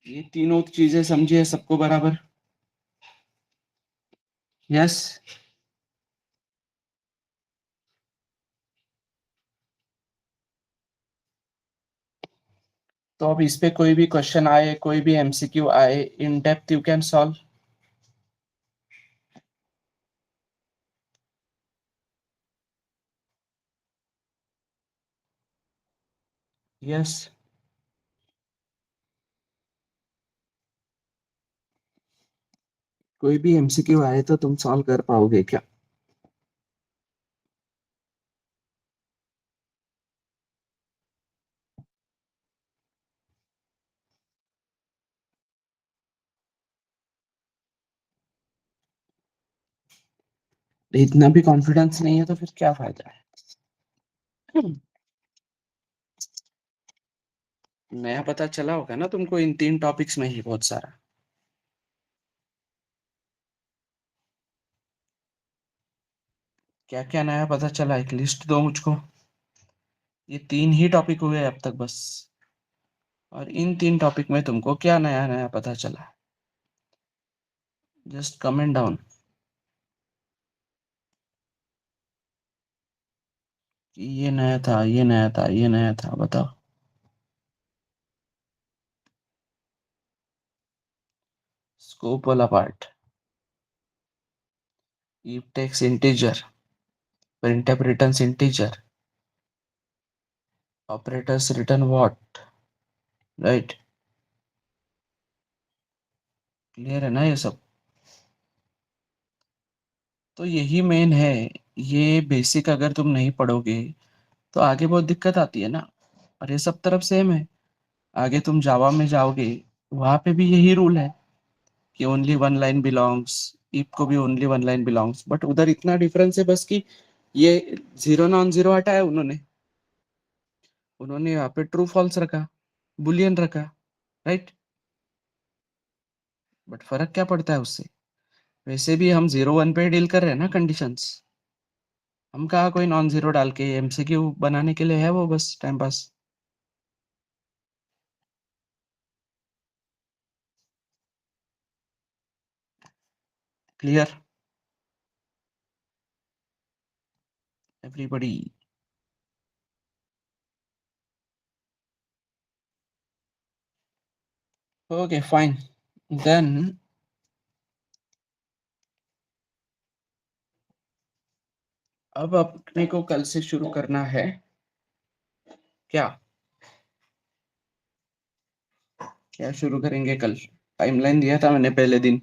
ये तीनों चीजें समझिए सबको बराबर? यस। तो अब इस पे कोई भी क्वेश्चन आए, कोई भी एमसीक्यू आए, in depth you can solve. Yes. कोई भी एमसीक्यू आए तो तुम सॉल्व कर पाओगे क्या? इतना भी कॉन्फिडेंस नहीं है तो फिर क्या फायदा है? नया पता चला होगा ना तुमको इन 3 टॉपिक्स में ही बहुत सारा। क्या क्या नया पता चला, एक लिस्ट दो मुझको। ये 3 ही टॉपिक हुए अब तक बस, और इन 3 टॉपिक में तुमको क्या नया नया पता चला? जस्ट कमेंट डाउन कि ये नया था, ये नया था, ये नया था, बताओ। स्कोप वाला part, if takes integer, printf returns integer, operators return what, right? Clear है ना ये सब? तो यही मेन है। ये बेसिक अगर तुम नहीं पढ़ोगे तो आगे बहुत दिक्कत आती है ना। और ये सब तरफ सेम है। आगे तुम जावा में जाओगे, वहां पे भी यही रूल है कि only one line belongs. If को भी only one line belongs, but उधर इतना डिफरेंस है बस कि ये जीरो नॉन जीरो हटाया उन्होंने। उन्होंने यहाँ पे ट्रू फॉल्स रखा, बुलियन रखा, राइट। बट फर्क क्या पड़ता है उससे? वैसे भी हम 0 1 पे डील कर रहे हैं ना कंडीशंस। हम कहा कोई नॉन जीरो डाल के एमसीक्यू बनाने के लिए है, वो बस time pass. Clear everybody? Okay fine. Then अब अपने को कल से शुरू करना है क्या? क्या शुरू करेंगे कल? टाइमलाइन दिया था मैंने पहले दिन।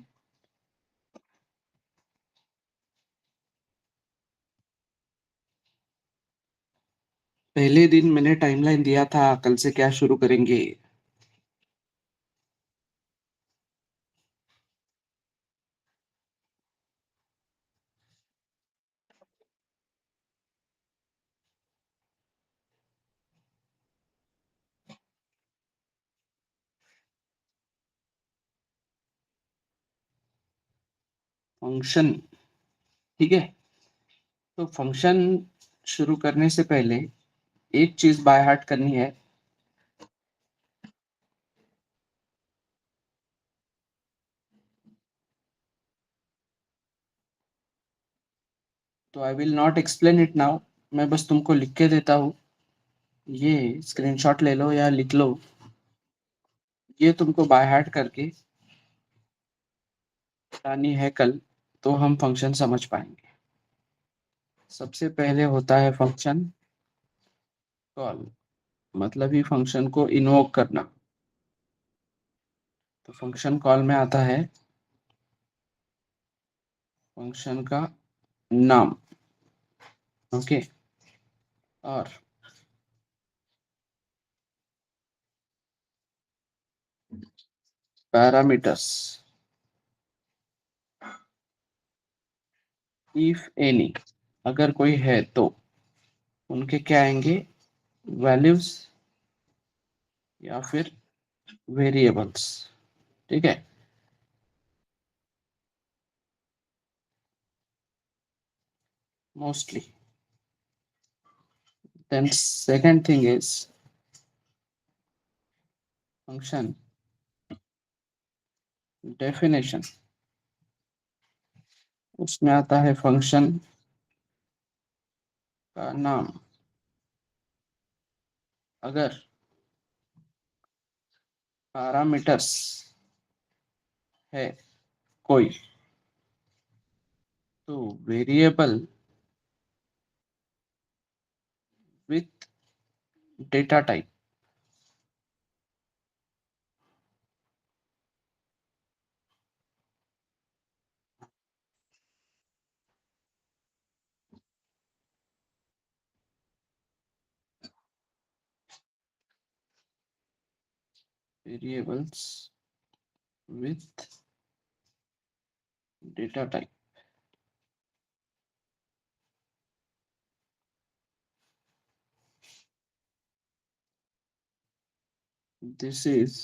पहले दिन मैंने टाइमलाइन दिया था, कल से क्या शुरू करेंगे? फंक्शन, ठीक है। तो फंक्शन शुरू करने से पहले एक चीज बाय हार्ट करनी है। तो I will not explain it now, मैं बस तुमको लिख के देता हूँ। ये स्क्रीनशॉट ले लो या लिख लो, ये तुमको बाय हार्ट करके बतानी है कल, तो हम फंक्शन समझ पाएंगे। सबसे पहले होता है फंक्शन कॉल, मतलब ही फंक्शन को इन्वोक करना। तो फंक्शन कॉल में आता है फंक्शन का नाम, ओके, और पैरामीटर्स इफ एनी, अगर कोई है तो उनके क्या आएंगे, वैल्यूज या फिर वेरिएबल्स, ठीक है। Mostly then second thing is function definition, उसमें आता है फंक्शन का नाम। अगर पैरामीटर्स है कोई, तो variable with data type, variables with data type, this is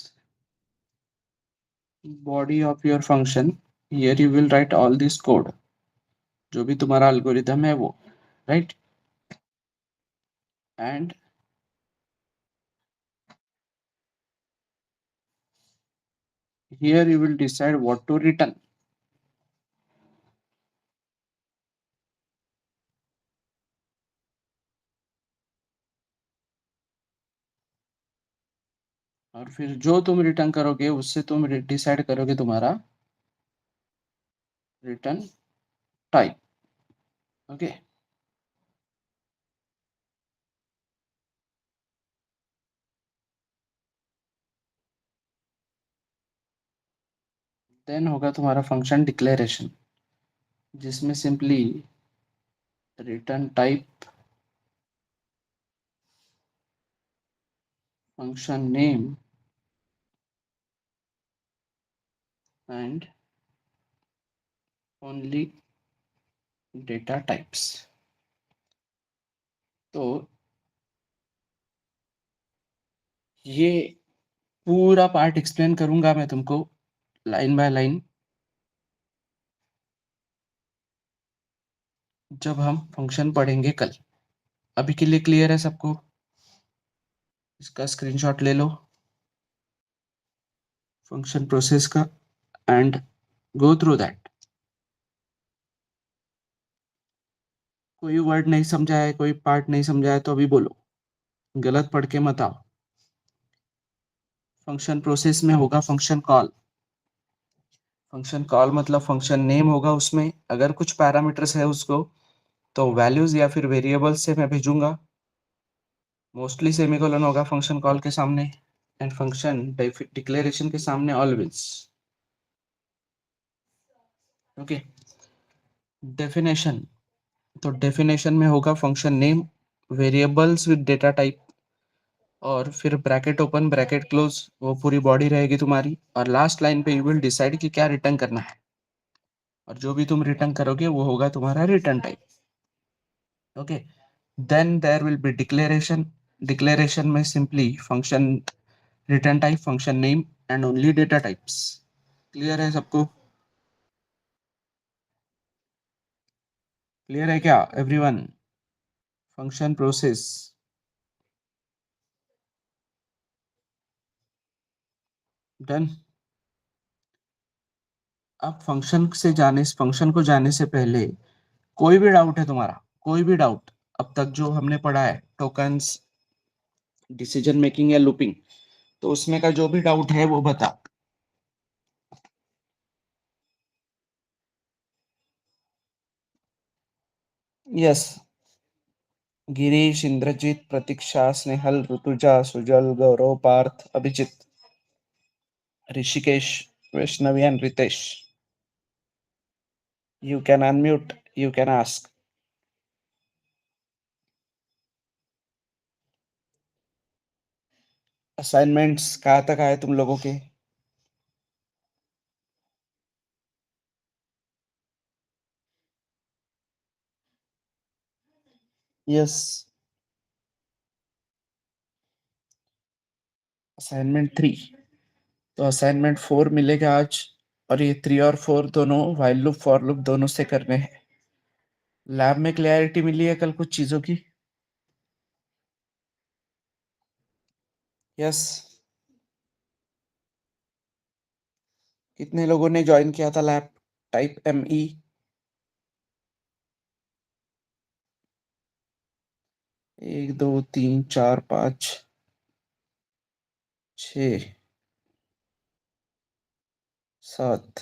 body of your function. Here you will write all this code, जो भी तुम्हारा एल्गोरिथम है वो, right. And here you will decide what to return। और फिर जो तुम रिटर्न करोगे उससे तुम डिसाइड करोगे तुम्हारा रिटर्न टाइप, ओके। देन होगा तुम्हारा फंक्शन डिक्लेरेशन, जिसमें simply return type, function name and only data types. तो ये पूरा पार्ट एक्सप्लेन करूंगा मैं तुमको लाइन बाय लाइन, जब हम फंक्शन पढ़ेंगे कल। अभी के लिए क्लियर है सबको? इसका स्क्रीनशॉट ले लो फंक्शन प्रोसेस का एंड गो थ्रू दैट। कोई वर्ड नहीं समझा है, कोई पार्ट नहीं समझा है तो अभी बोलो, गलत पढ़ के मत आओ। फंक्शन प्रोसेस में होगा फंक्शन कॉल। फंक्शन कॉल मतलब फंक्शन नेम होगा, उसमें अगर कुछ पैरामीटर्स है उसको तो वैल्यूज या फिर वेरिएबल्स से मैं भेजूंगा। मोस्टली सेमीकोलन होगा फंक्शन कॉल के सामने, एंड फंक्शन डिक्लेरेशन के सामने ऑलवेज, ओके। डेफिनेशन, तो डेफिनेशन में होगा function name, variables with data type, और फिर ब्रैकेट ओपन ब्रैकेट क्लोज, वो पूरी बॉडी रहेगी तुम्हारी। और लास्ट लाइन पे यू विल डिसाइड कि क्या रिटर्न करना है, और जो भी तुम रिटर्न करोगे वो होगा तुम्हारा return type, okay. Then there will be declaration. Declaration में simply function return type, function name and only data types. Clear है सबको? क्लियर है क्या एवरीवन? Function process done. अब फंक्शन को जाने से पहले कोई भी डाउट है तुम्हारा, कोई भी डाउट अब तक जो हमने पढ़ा है, टोकन्स, डिसीजन मेकिंग या लूपिंग, तो उसमें का जो भी डाउट है वो बता। Yes, Girish, Indrajeet, Pratiksha, Snehal, Rutuja, Sujal, Gaurav, Parth, Abhijeet, Rishikesh, Vaishnavi and Ritesh. You can unmute, you can ask. Assignments कहाँ तक आए तुम लोगों के? Yes, assignment 3। तो असाइनमेंट 4 मिलेगा आज, और ये 3 और 4 दोनों व्हाइल लूप फॉर लूप दोनों से करने हैं। लैब में क्लैरिटी मिली है कल कुछ चीजों की? यस। कितने लोगों ने ज्वाइन किया था लैब? Type ME। 1 2 3 4 5 6 7,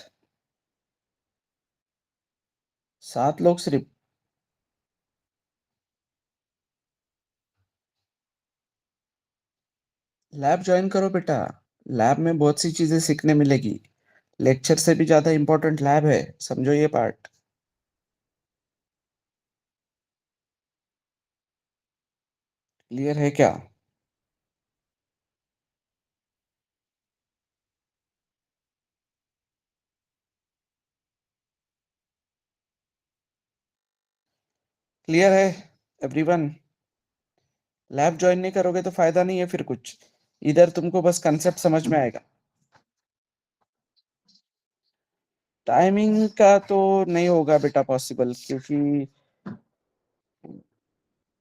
7 लोग सिर्फ? लैब ज्वाइन करो बेटा, लैब में बहुत सी चीजें सीखने मिलेगी। लेक्चर से भी ज्यादा इंपॉर्टेंट लैब है, समझो ये पार्ट। क्लियर है क्या? क्लियर है एवरीवन? लैब ज्वाइन नहीं करोगे तो फायदा नहीं है फिर कुछ, इधर तुमको बस कंसेप्ट समझ में आएगा। टाइमिंग का तो नहीं होगा बेटा पॉसिबल, क्योंकि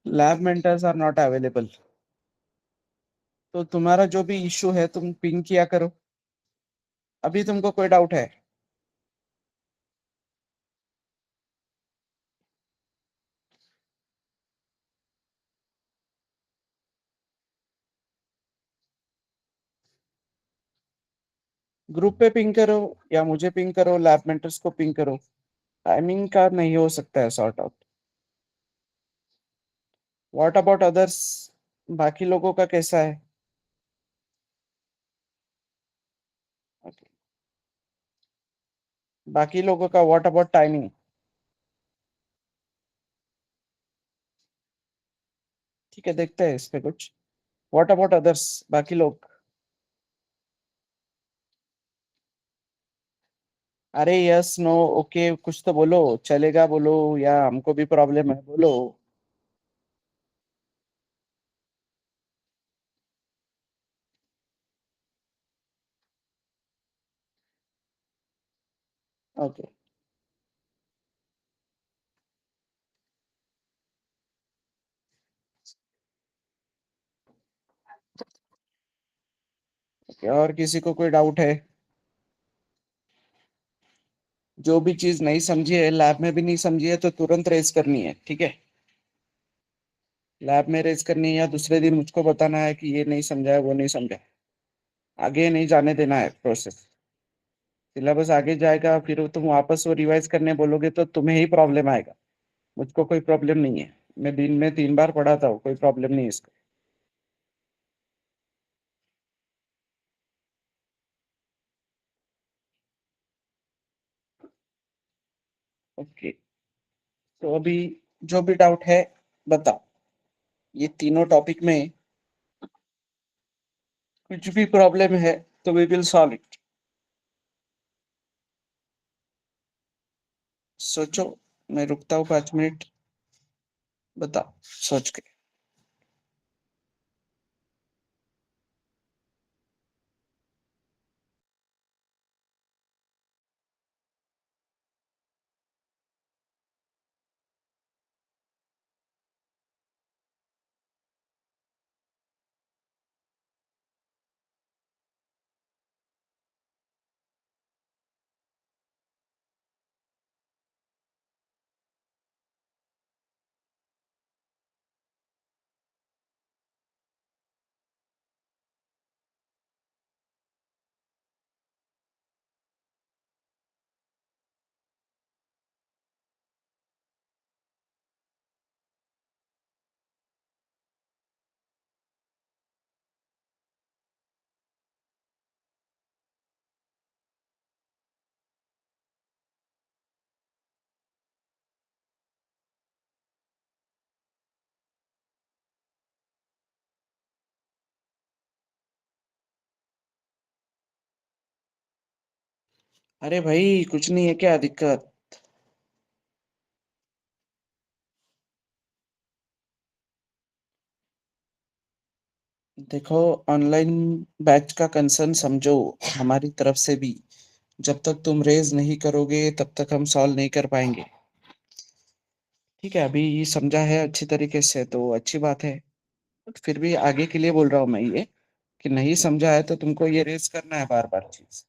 lab mentors are not available. तो तुम्हारा जो भी इशू है तुम पिंग किया करो। अभी तुमको कोई डाउट है? ग्रुप पे पिंग करो, या मुझे पिंग करो, लैब मेंटर्स को पिंग करो। टाइमिंग का नहीं हो सकता है sort out. What about others? बाकी लोगों का कैसा है? Okay. बाकी लोगों का व्हाट अबाउट टाइमिंग? ठीक है, देखते हैं इस पे कुछ। व्हाट अबाउट अदर्स, बाकी लोग? अरे यस नो ओके कुछ तो बोलो, चलेगा बोलो, या हमको भी प्रॉब्लम है बोलो। ओके। और किसी को कोई डाउट है? जो भी चीज नहीं समझी है, लैब में भी नहीं समझी है, तो तुरंत रेज करनी है, ठीक है? लैब में रेज करनी है, या दूसरे दिन मुझको बताना है कि ये नहीं समझा है, वो नहीं समझा है। आगे नहीं जाने देना है प्रोसेस। सिलेबस आगे जाएगा, फिर तुम वापस वो रिवाइज करने बोलोगे तो तुम्हें ही प्रॉब्लम आएगा। मुझको कोई प्रॉब्लम नहीं है, मैं दिन में 3 बार पढ़ाता हूँ, कोई प्रॉब्लम नहीं है इसका। ओके। तो अभी जो भी डाउट है बताओ, ये तीनों टॉपिक में कुछ भी प्रॉब्लम है तो वी विल सॉल्व इट। सोचो, मैं रुकता हूँ 5 मिनट, बताओ सोच के। अरे भाई कुछ नहीं है, क्या दिक्कत? देखो, ऑनलाइन बैच का कंसर्न समझो हमारी तरफ से भी। जब तक तुम रेज नहीं करोगे तब तक हम सॉल्व नहीं कर पाएंगे। ठीक है, अभी ये समझा है अच्छी तरीके से तो अच्छी बात है। बट फिर भी आगे के लिए बोल रहा हूँ मैं ये, कि नहीं समझा है तो तुमको ये रेज करना है बार बार चीज।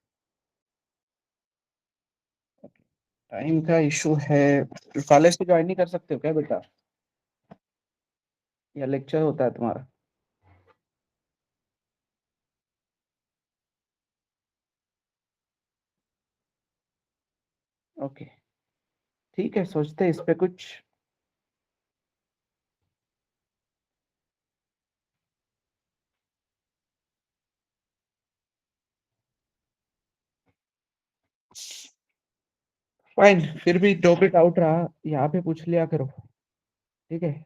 टाइम का इशू है। कॉलेज से ज्वाइन नहीं कर सकते हो क्या बेटा, या लेक्चर होता है तुम्हारा? ओके, ठीक है, सोचते हैं इस पे कुछ। फाइन, फिर भी दो बिट आउट रहा, यहाँ पे पूछ लिया करो। ठीक है।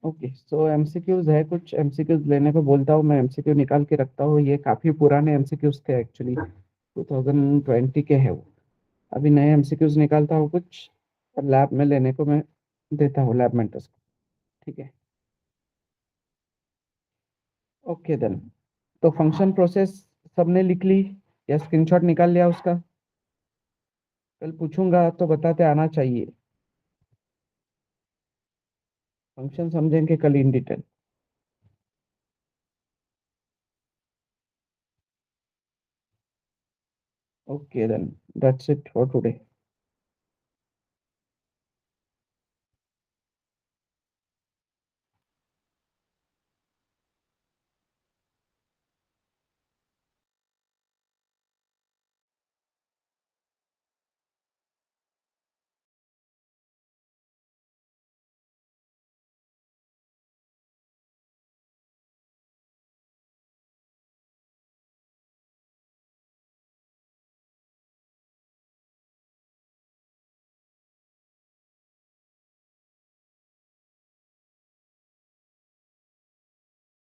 ओके, सो एमसीक्यूज है, कुछ एमसीक्यूज लेने को बोलता हूँ मैं, एमसीक्यू निकाल के रखता हूँ, ये काफी पुराने एमसीक्यूज थे एक्चुअली, 2020 के है वो। अभी नए एमसीक्यूज निकालता हूँ कुछ, और लैब में लेने को मैं देता हूँ लैब मेंटर्स को। ठीक है। ओके देन, तो फंक्शन प्रोसेस सबने लिख ली या स्क्रीनशॉट निकाल लिया उसका? कल पूछूंगा तो बताते आना चाहिए। फंक्शन समझेंगे कल in detail. Okay then, that's it for today.